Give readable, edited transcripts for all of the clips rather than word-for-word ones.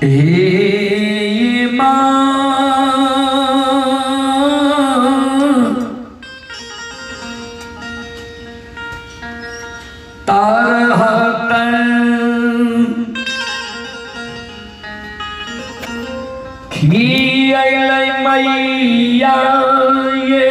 हे माँ तारहतन खियलै मैया ये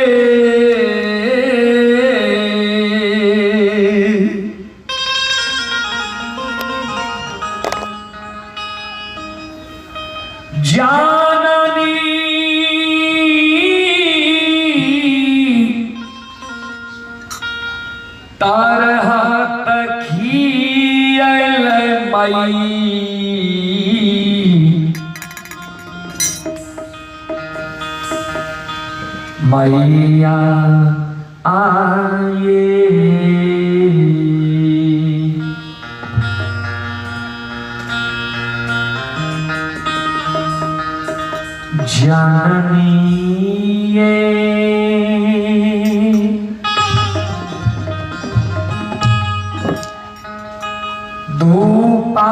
जाननी तारहत खियलै मैया आए जाननी ये धूपा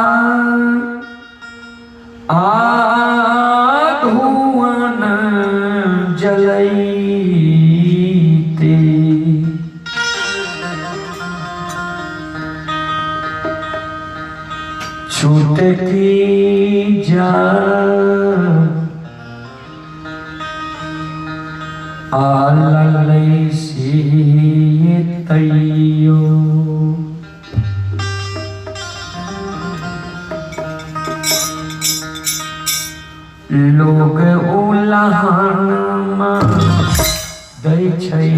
धुआं जलैते छूटती जा आललै से तैयो लोग उलाहनमा दै छै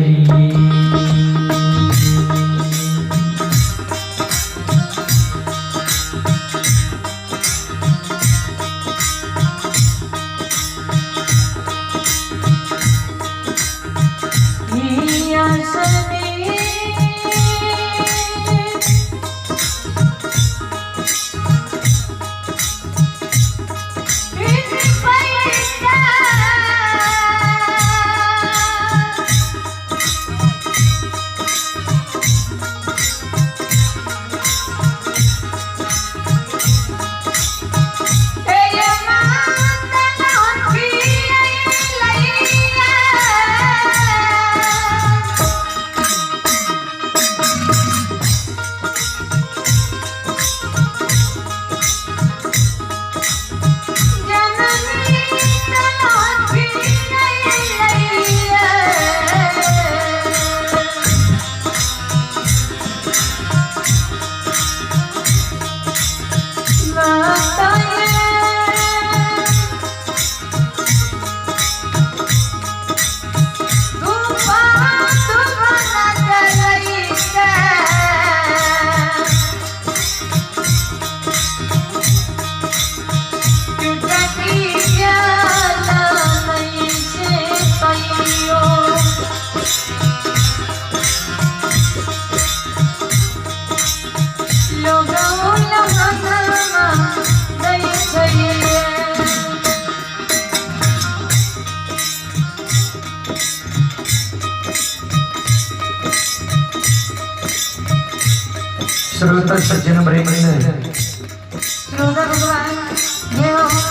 श्रोता सज्जन ब्रेक श्रोता भगवान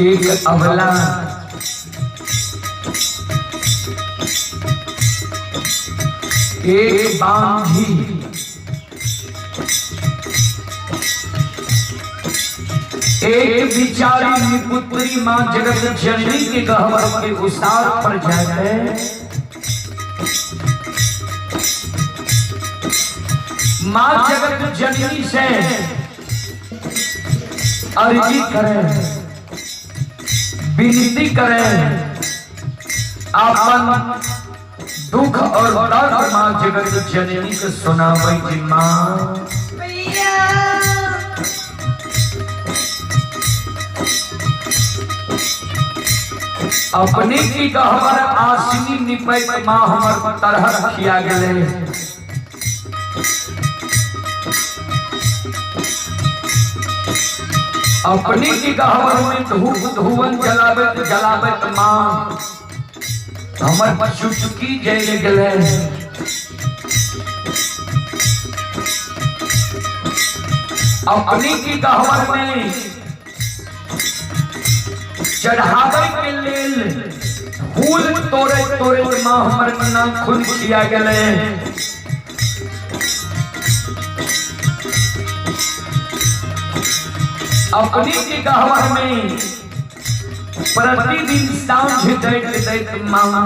एक अबला एक बांधी एक बिचारी पुत्री मां जगत जननी के गहवर के उसार पर जाए मां जगत जननी से अर्जी करे विनती करे अपन दुख और दर्द मां जगत जननी के सुनावे जी मां अपने की गहवर आसिनी निपैत मां हमर तरह किया गेले अपने की गहवर में धुवन जलावत मां हमर चुटकी जल गेले अपनी की गहवर में चढ़ावे के लेल फूल तोड़े तोड़े माँ हमर नाम खुद किया गए। अपनी की गहवर में प्रतिदिन सांझ दैत दैत माँ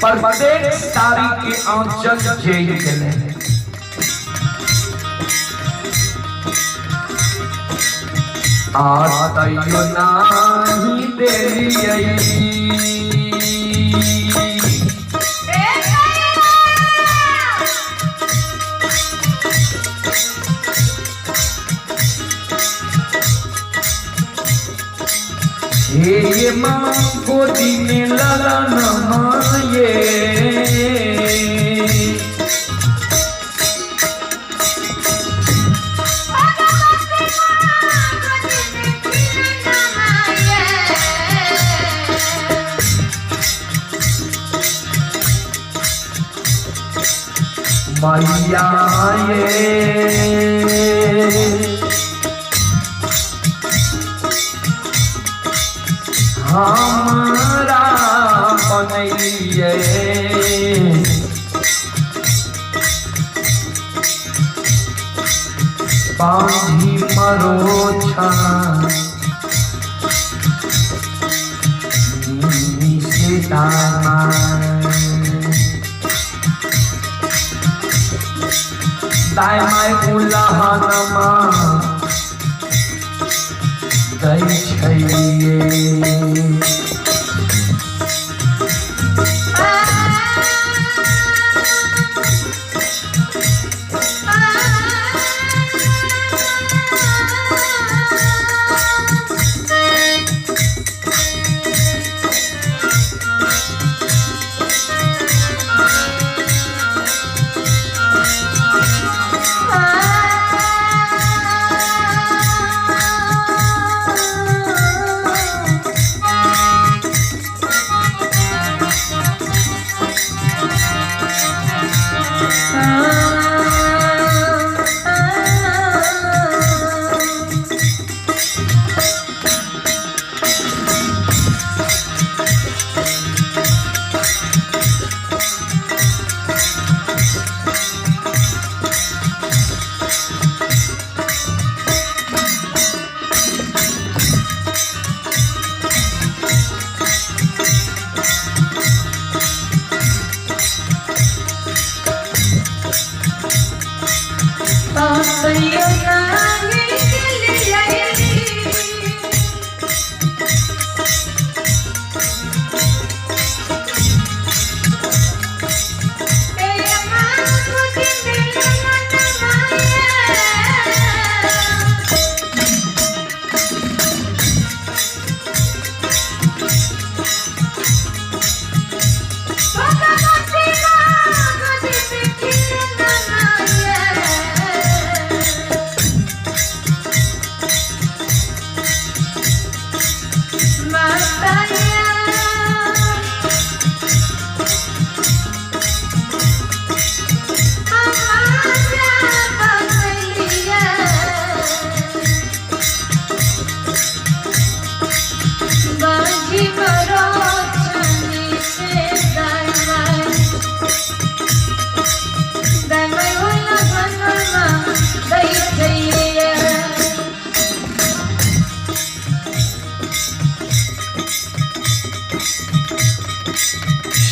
प्रत्येक साड़ी के आंचल जेल गए। आतयो नाही देलियै हे माँ गोदी में ललन माये मैया हमारा बनैये बांधी मरोछा से दाना दाय माय उल्लाहनमा दै छैये।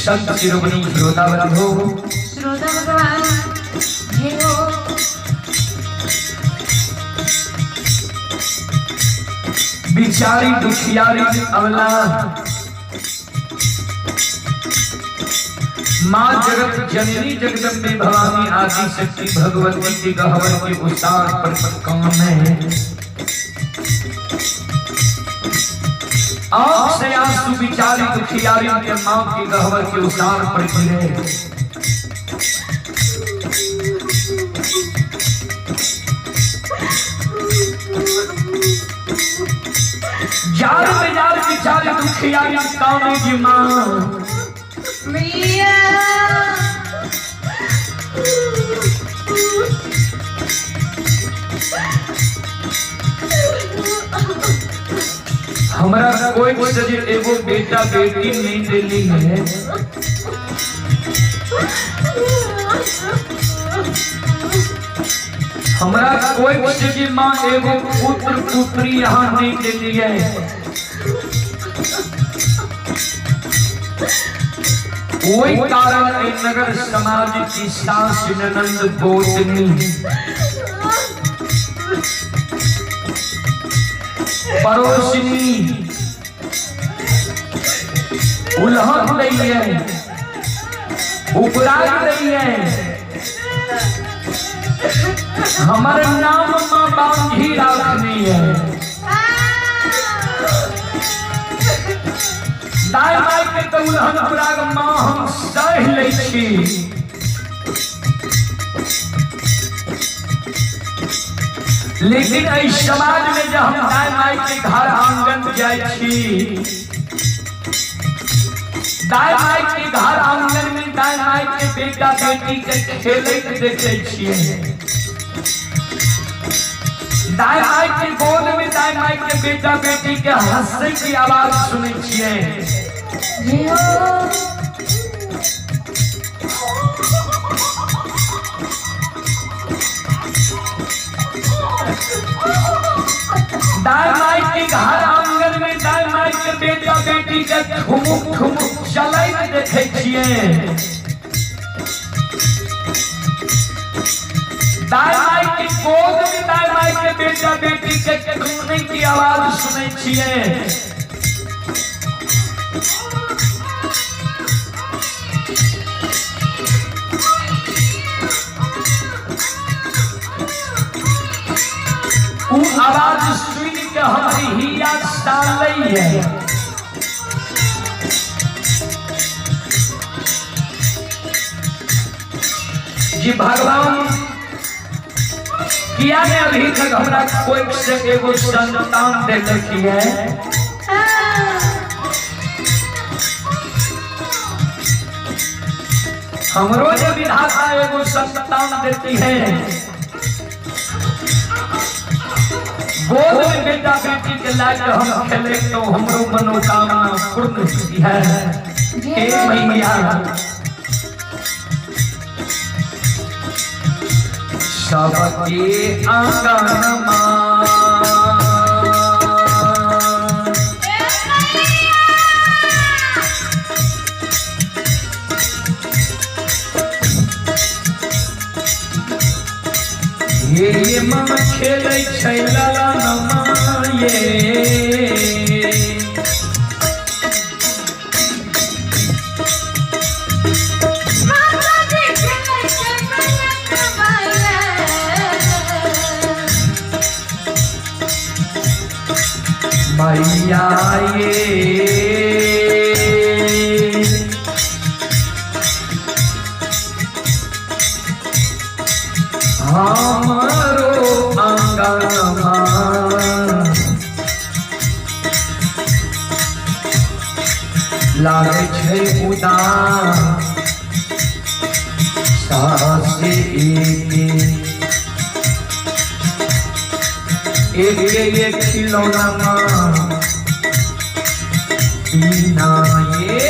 संत शिरोमणि श्रोतावरण हो श्रोता भगवान हे हो बिचारी दुखियारी अवला माँ जगत जननी जगदम्बे भवानी आदि शक्ति भगवती के गहवर के उसार पर कौन है। आँख से आंसू बिचारी दुखियारी के माँ के गहवर के उसार पर गिरे। जार में जार बिचारी दुखियारी कामे की माँ मैया हमारा कोई सजे एगो बेटा बेटी नहीं देली है। हमारा कोई सजे माँ एगो पुत्र पुत्री यहाँ नहीं देली है। कोई कारण नगर समाज की सास ननंद गोतनी पड़ोसिनी उल्हन रही है, उपराग रही है। हमारे नाम माँ बांधी रखनी है। दाई माई के तो उल्हन उपराग माँ हम सह ले छी। लेकिन इस समाज में जब हम दाई माई के घर आंगन जाए छी, दाई माई के घर आंगन में दाई माई के बेटा बेटी के खेले देखे छिए। दाई माई के गोद में दाई माई के बेटा बेटी के हंसे की आवाज सुने छिए। दाई माई के घर आंगन में दाई माई के बेटा बेटी के ठुमुक ठुमुक चलैत देखे छिए। दाई माई के गोद में दाई माई के बेटा बेटी के रोने की आवाज सुने छिए। आवाज सुन के हमारी हिया डाल है। जी भगवान किया ने अभी तक हमारा कोई से एगो संतान दे रखी है। हमरो जो विधाता एगो संतान देती है। गोद में बेटा बेटी के लायक हम खेले तो हमरो मनोकामना पूर्ण होती है। हे मैया सबके आंगन ये मन खेलै छै लाला ये। मैया ये हमारो आंगनमा लागे छै उदास सासे एक खिलौना माँ बिना ये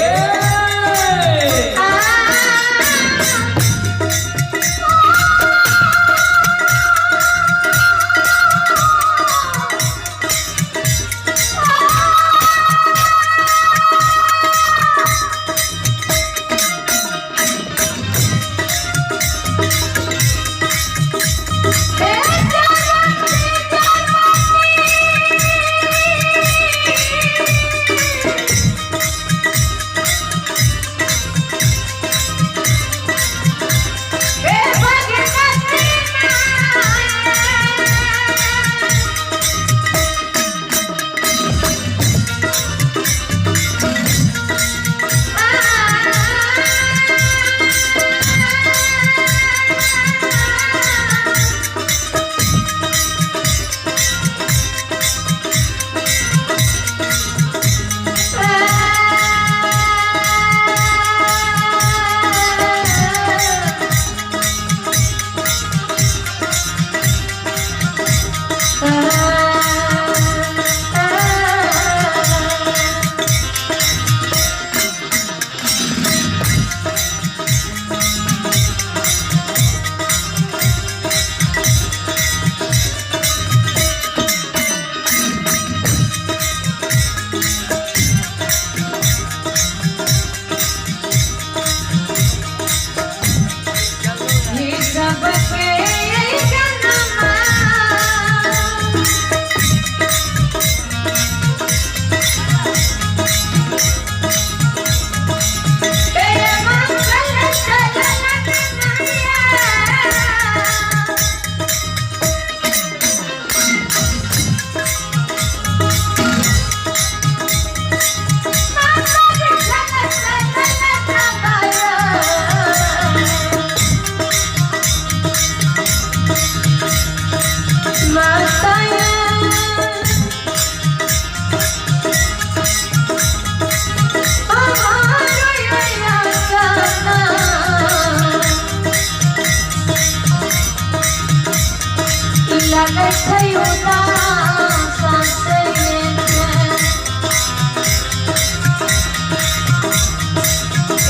देखै उदास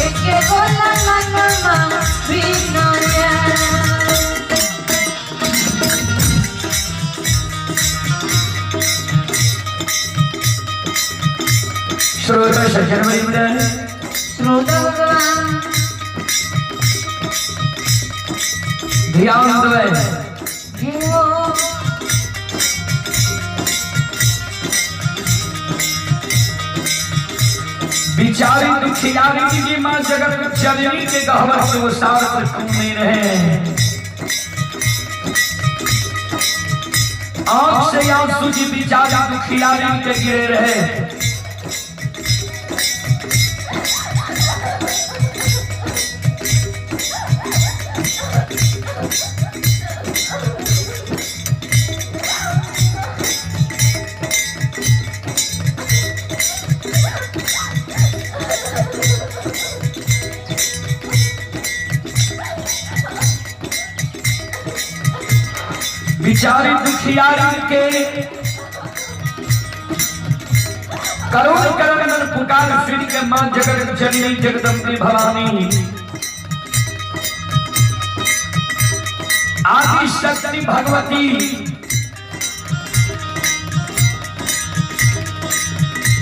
एके गोला लगमा बिनया श्रोता सज्जन वृंद श्रोता भगवान ध्यान देवे जीवो बिचारी दुखियारी की मां जगत जननी के गहवर से वो सार में रहे आंख से आंसू जी बिचारी दुखियारी के गिरे रहे बिचारी दुखियारी के करोड़ करोड़ पुकार श्री के मां जगत जननी जगदम्बे भवानी आदि शक्ति भगवती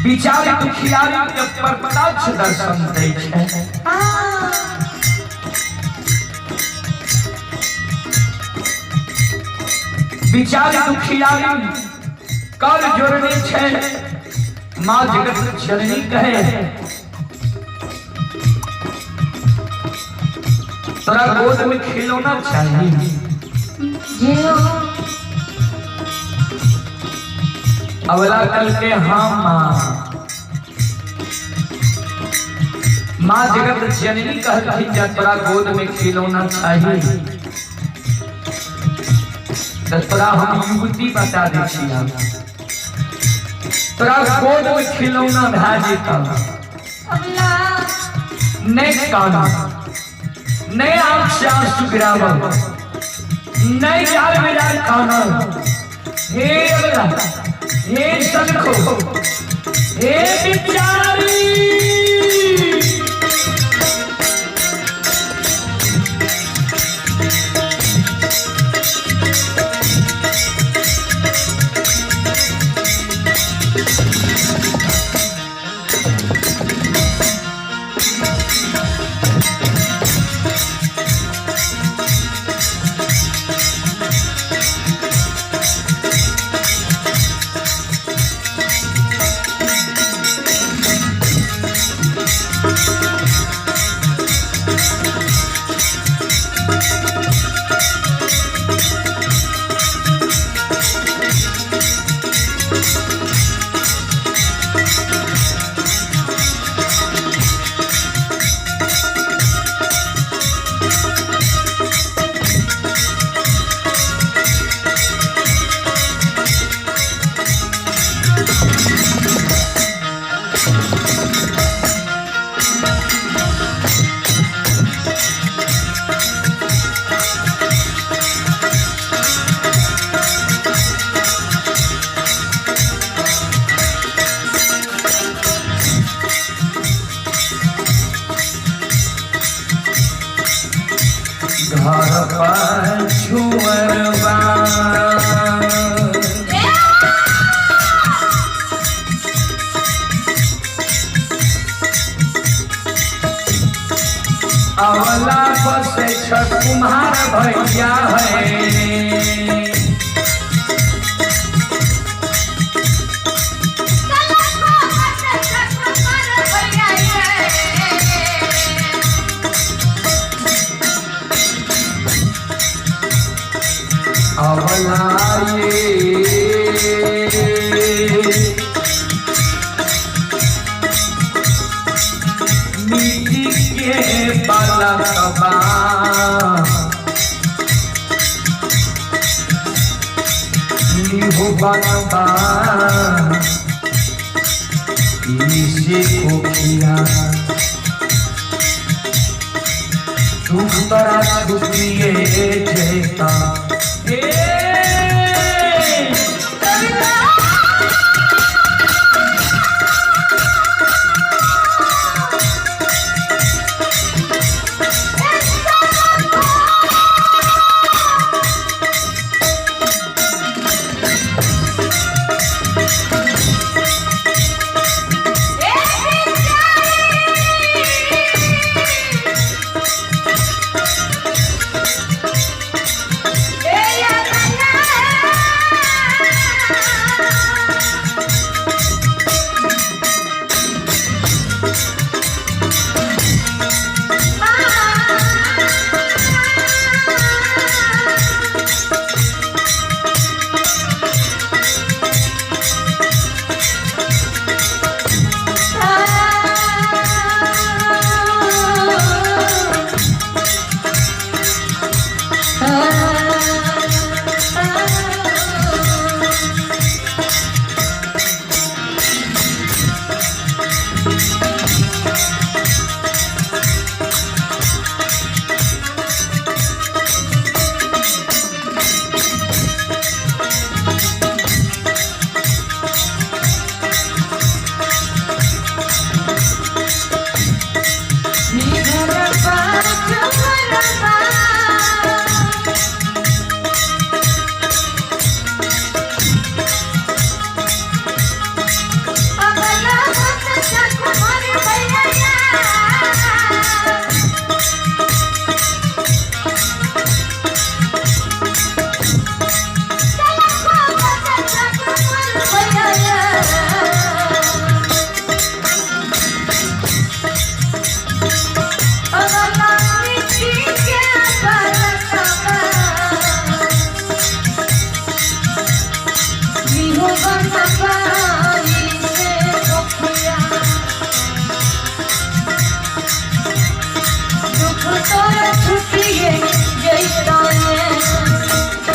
बिचारी दुखियारी के प्रत्यक्ष दर्शन दै छै बिचारी दुखियारी कर जोड़ने छे मां जगत जननी कहे तोरा गोद में खिलौना चाहिए अवला कल के हाँ मां जगत जननी कहती जब तोरा गोद में खिलौना चाहिए तोरा हम युवती बता दी तोरा गोद में खिलौना भए जेता नहीं काना नहीं आंख से आंसू गिरावल नहीं यार मेरा काना हे अल्लाह हे सदखो हे बिचारी घर पर झुमरवा अवला बसे छठ कुम्हार भैया है मिट्टी के बालकबा बनबा इसे कोकिया तू तरा छुपिए जेता सब तोरा छुट्टिए जैता है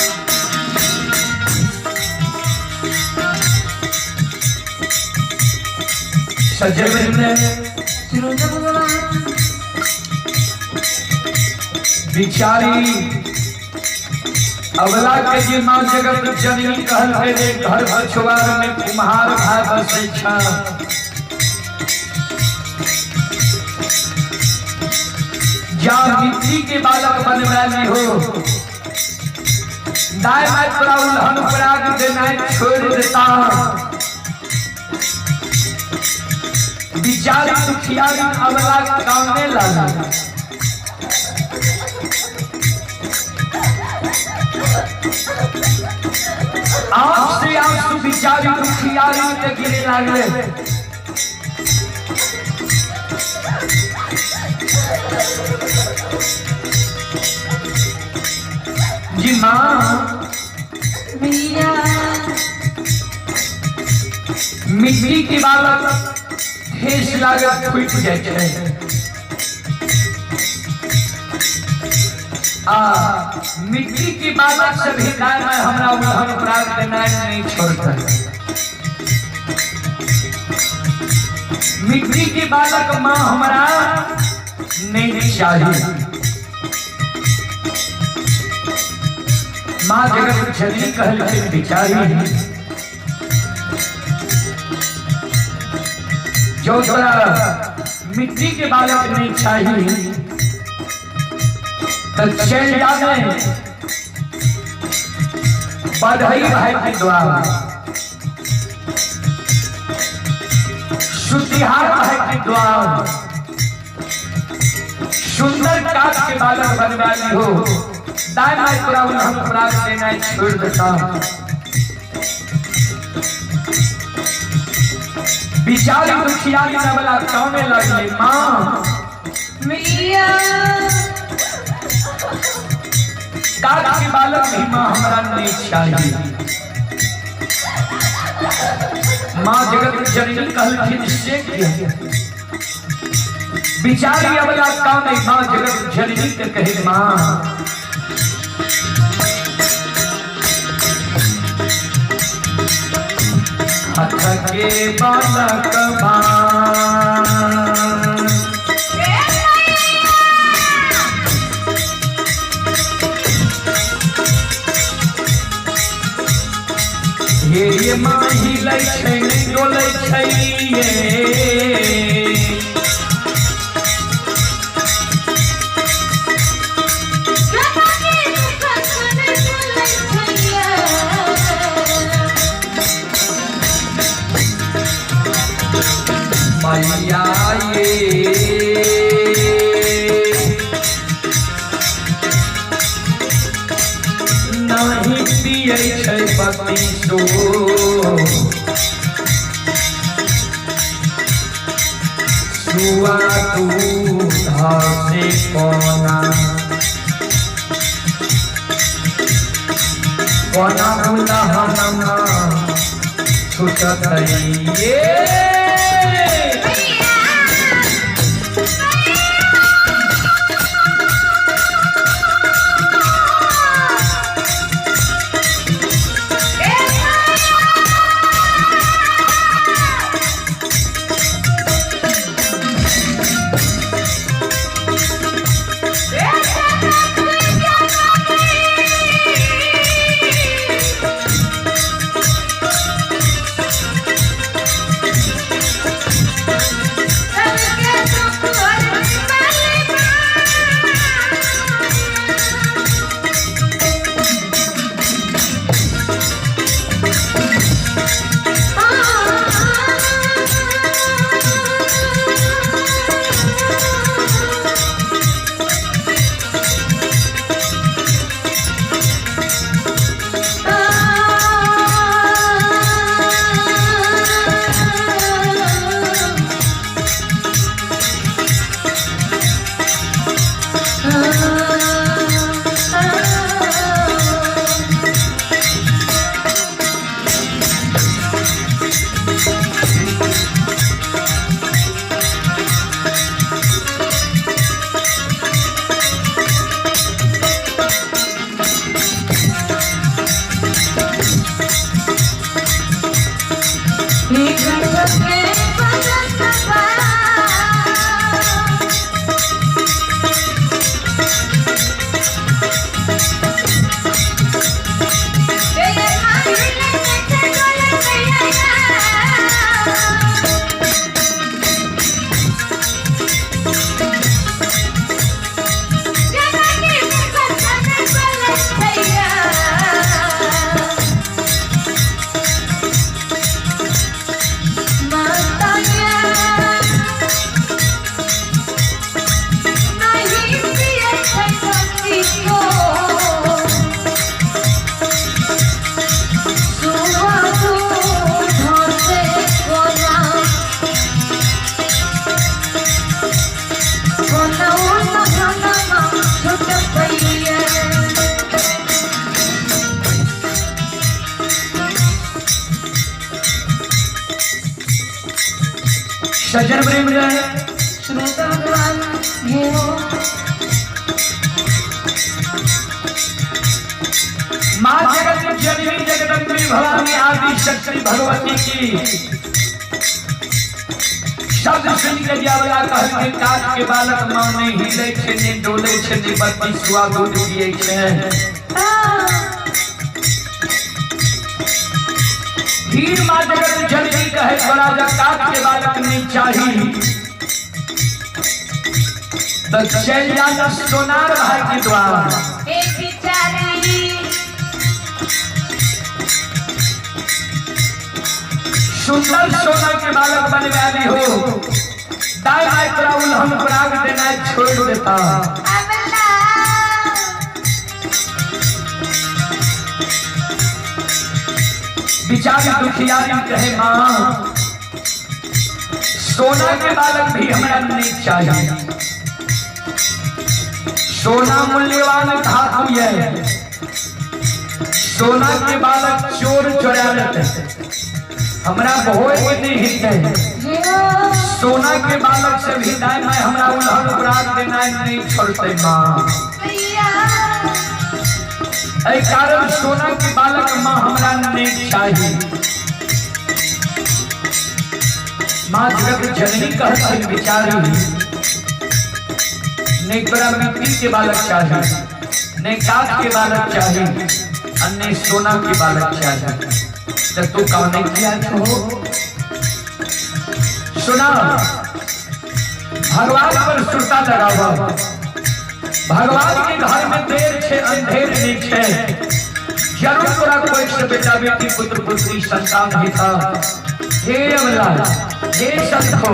सजन ने श्रोता भगवान बिचारी अबला के जी माँ जगत जननी कहल के रे घर छुआर में कुम्हार भाई बसे छा जा मिट्टी के बालक बनवाली हो दाय माय पड़ा उल्हन पराग देना छोड़ देता बिचारी दुखियारी अबला कामने लगा आपसे आंसू बिचारी दुखियारी के गिरे लागले जी माँ मैया मिट्टी की बालक ठेस लागत फूट जाए छे मिट्टी की बालक से भी गाय में हमरा उल्हन पराग देना नहीं छोड़ता मिट्टी की बालक माँ हमारा नहीं चाहिए माँ जगत जननी कहल के बिचारी जो तोरा मिट्टी के बालक नहीं चाहिए तो चल जाने बधाई भाई के द्वारा शुद्धिहार भाई के द्वारा सुंदर काट के बालक बनवाली हो दाय माय तोरा उल्हन पराग देना छोड़ देता बिचारी दुखियारी वाला कौने लगे माँ मैया काट के बालक भी माँ हमारा नहीं चाहिए माँ जगत जननी कहल के निश्चय किया बिचारी अबला कौन माँ जगत जननी के कहे माँ हथ के बालक ये माही लै छै डोलै छै ये मैया नहीं पिए छै पति सो सुआ दूधा से कोना कोना उल्हनमा छूटत ये सजन वृंद श्रोता भगवान ये हो माँ जगत जननी जगदम्बी भवानी आदि शक्ति भगवती की शब्द सुन के दियावला कहल के काट के बालक माँ ने हिले छे ने डोले छे ने बत्ती सुआ दूध पिए छे हीर माँ जगत जननी कहे बड़ा जब काट के बालक नहीं चाहिए तो चल जाना सोनार भाई के द्वार एक बिचारी सुंदर सोना के बालक बन गए हो दाई माई पूरा उल्हन पराग देना छोड़ देता अबला बिचारी दुखियारी कहे माँ सोना के बालक भी हमारा नहीं चाहिए सोना मूल्यवान धातु है सोना के बालक चोर चोरा लेते हमरा बहुत नहीं है ये हो सोना के बालक से भी दाई मैं हमरा उल्हन अपराध देना नहीं छोड़ते माँ भैया ऐ कारण सोना के बालक माँ हमरा नहीं चाहिए माँ जगत जननी कहती बिचारी नहीं तोरा मिट्टी के बालक चाहिए नहीं काठ के बालक चाहिए और नहीं सोना के बालक चाहिए तो तू कौन नहीं किया छो सुना भगवान पर सुरता लगावा भगवान के घर में देर छे अंधेर नहीं छे जरूर तोरा कोई से बेटा बेटी पुत्र पुत्री संतान भी था हे अमला हे संतो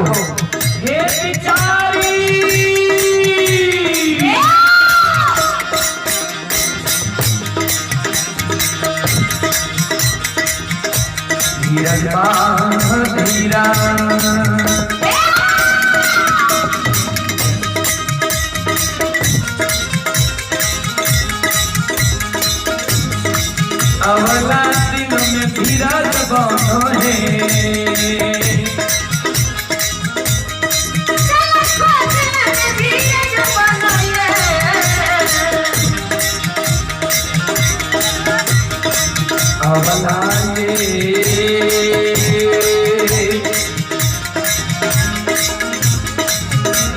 हे बिचारी धीरज धीरा अवला दिन में धीरज बनो है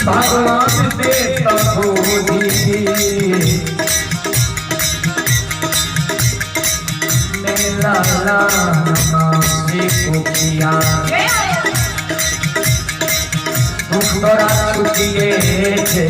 भगवान दे तबोधी मेरा लाना से कुकिया तोरा छुटिए थे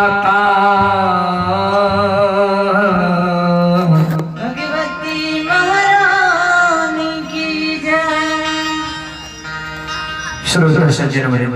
माता भगवती महारानी की जय। श्रोता सज्जन मेरे